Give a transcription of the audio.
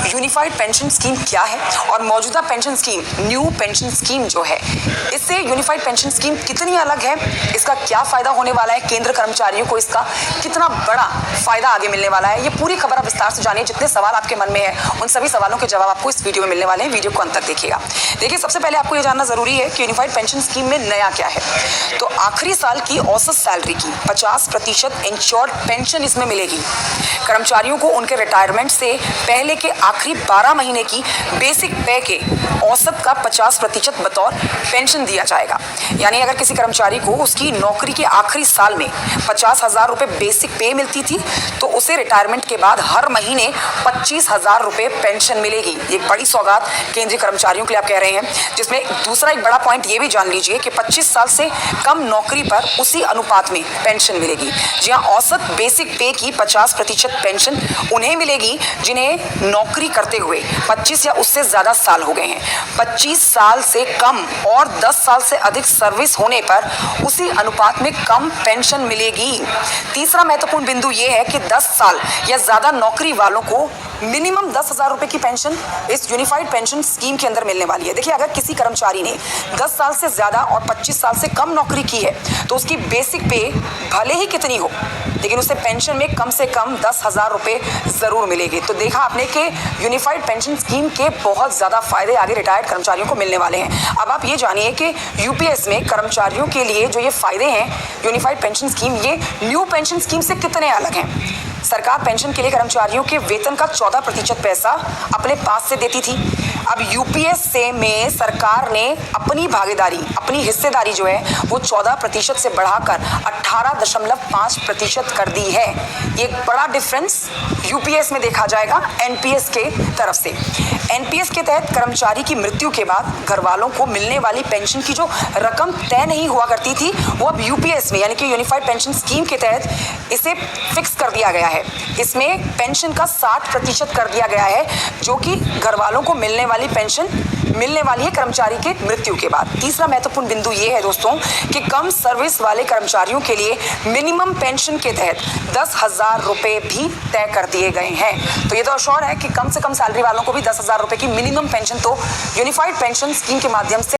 Unified pension scheme क्या है और मौजूदा pension scheme, new pension scheme जो है, इससे यूनिफाइड पेंशन स्कीम कितनी अलग है, इसका क्या फायदा होने वाला है, केंद्र कर्मचारियों को इसका कितना बड़ा फायदा आगे मिलने वाला है, ये पूरी खबर आप विस्तार से जानिए। जितने सवाल आपके मन में है उन सभी सवालों के जवाब आपको इस वीडियो में मिलने वाले हैं। वीडियो को अंत तक देखिएगा। देखिए, सबसे पहले आपको ये जानना जरूरी है कि यूनिफाइड पेंशन स्कीम में नया क्या है। तो आखिरी साल की औसत सैलरी की 50% इंश्योर्ड पेंशन इसमें मिलेगी। कर्मचारियों को उनके रिटायरमेंट से पहले के आखिरी 12 महीने की बेसिक पे के औसत का 50% बतौर पेंशन दिया जाएगा। यानी अगर किसी कर्मचारी को उसकी नौकरी के आखिरी साल में 50,000 रुपये बेसिक पे मिलती थी, तो उसे रिटायरमेंट के बाद हर महीने 25,000 रुपये पेंशन मिलेगी। एक बड़ी सौगात केंद्रीय कर्मचारियों के लिए आप कह रहे हैं। जिसमें दूसरा एक बड़ा पॉइंट ये भी जान लीजिए कि 25 साल से कम नौकरी पर उसी अनुपात में पेंशन मिलेगी। जी हाँ, औसत बेसिक पे की 50% पेंशन उन्हें मिलेगी जिन्हें नौकरी करते हुए 25 या उससे ज्यादा साल हो गए हैं। 25 साल से कम और 10 साल से अधिक सर्विस होने पर उसी अनुपात में कम पेंशन मिलेगी। तीसरा महत्वपूर्ण बिंदु यह है कि 10 साल या ज्यादा नौकरी वालों को मिनिमम 10,000 रुपए की पेंशन इस यूनिफाइड पेंशन स्कीम के अंदर मिलने वाली है। देखिए, अगर किसी कर्मचारी ने 10 साल से ज्यादा और 25 साल से कम नौकरी की है तो उसकी बेसिक पे भले ही कितनी हो, लेकिन उसे पेंशन में कम से कम 10,000 रुपए जरूर मिलेगी। तो देखा आपने कि यूनिफाइड पेंशन स्कीम के बहुत ज्यादा फायदे आगे रिटायर्ड कर्मचारियों को मिलने वाले हैं। अब आप ये जानिए कि यूपीएस में कर्मचारियों के लिए जो ये फायदे हैं यूनिफाइड पेंशन स्कीम, ये न्यू पेंशन स्कीम से कितने अलग हैं। सरकार पेंशन के लिए कर्मचारियों के वेतन का 14% पैसा अपने पास से देती थी। अब यूपीएस से में सरकार ने अपनी भागीदारी, अपनी हिस्सेदारी जो है वो 14% से बढ़ाकर 18.5% कर दी है। ये एक बड़ा डिफरेंस यूपीएस में देखा जाएगा एनपीएस के तरफ से। एनपीएस के तहत कर्मचारी की मृत्यु के बाद घर वालों को मिलने वाली पेंशन की जो रकम तय नहीं हुआ करती थी, वो अब यूपीएस में यानी कि यूनिफाइड पेंशन स्कीम के तहत इसे फिक्स कर दिया गया है। इसमें पेंशन का 60% कर दिया गया है, जो कि घर वालों को मिलने वाली पेंशन मिलने वाली है कर्मचारी के मृत्यु के बाद। तीसरा महत्वपूर्ण बिंदु ये है दोस्तों कि कम सर्विस वाले कर्मचारियों के लिए मिनिमम पेंशन के तहत 10,000 रुपए भी तय कर दिए गए हैं। तो ये तो अश्योर है कि कम से कम सैलरी वालों को भी 10,000 रुपए की मिनिमम पेंशन तो यूनिफाइड पेंशन स्कीम के माध्यम से